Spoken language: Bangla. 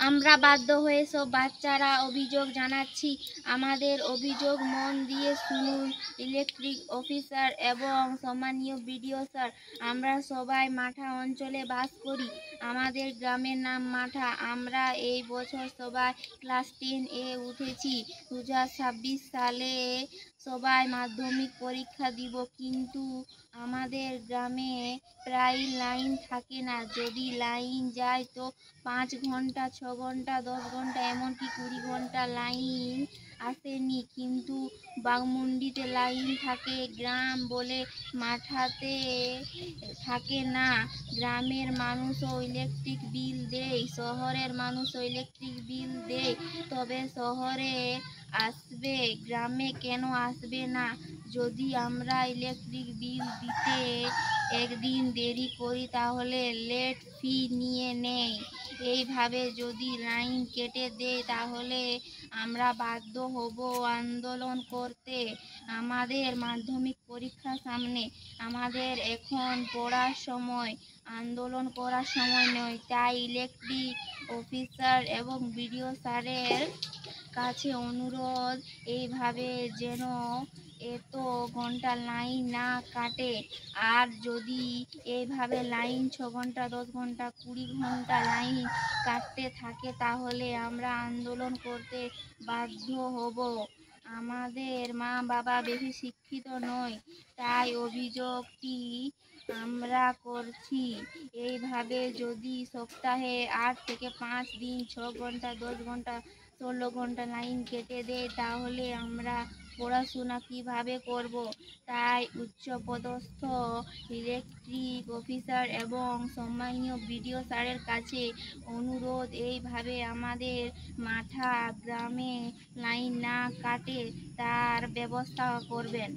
আমরা বাধ্য হয়ে সব বাচ্চারা অভিযোগ জানাচ্ছি। আমাদের অভিযোগ মন দিয়ে শুনুন ইলেকট্রিক অফিসার এবং সম্মানীয় বিডিও স্যার। আমরা সবাই মাঠা অঞ্চলে বাস করি। আমাদের গ্রামের নাম মাঠা। আমরা এই বছর সবাই ক্লাস 10 এ উঠেছি। 2026 সালে সবাই মাধ্যমিক পরীক্ষা দিব, কিন্তু আমাদের গ্রামে প্রায় লাইন থাকে না। যদি লাইন যায় তো 5 ঘন্টা, 6 ঘন্টা, 10 ঘন্টা, এমনকি 20 ঘন্টা লাইন আসেনি। কিন্তু বাঘমুন্ডিতে লাইন থাকে, গ্রাম বলে মাঠাতে থাকে না। গ্রামের মানুষও ইলেকট্রিক বিল দেয়, শহরের মানুষও ইলেকট্রিক বিল দেয়। তবে শহরে আসবে, গ্রামে কেন আসবে না? যদি আমরা ইলেকট্রিক বিল দিতে একদিন দেরি করি তাহলে লেট ফি নিয়ে নেয়। এইভাবে যদি লাইন কেটে দেয় তাহলে আমরা বাধ্য হব আন্দোলন করতে। আমাদের মাধ্যমিক পরীক্ষা সামনে, আমাদের এখন পড়ার সময়, আন্দোলন করার সময় নয়। তাই ইলেকট্রিক অফিসার এবং বিডিও স্যারের কাছে অনুরোধ, এইভাবে যেন এত ঘন্টা লাইন না কাটে। আর যদি এইভাবে লাইন 6 ঘন্টা, 10 ঘন্টা, 20 ঘন্টা লাইন কাটতে থাকে তাহলে আমরা আন্দোলন করতে বাধ্য হব। আমাদের মা বাবা বেশি শিক্ষিত নয়, তাই অভিযোগটি আমরা করছি। এইভাবে যদি সপ্তাহে 8 থেকে 5 দিন 6 ঘন্টা, 10 ঘন্টা, 16 ঘন্টা লাইন কেটে দেয় তাহলে আমরা পড়াশোনা কিভাবে করব? তাই উচ্চপদস্থ ইলেকট্রিক অফিসার এবং সম্মানীয় বিডিও স্যারের কাছে অনুরোধ, এইভাবে আমাদের মাঠা গ্রামে লাইন না কাটে তার ব্যবস্থা করবেন।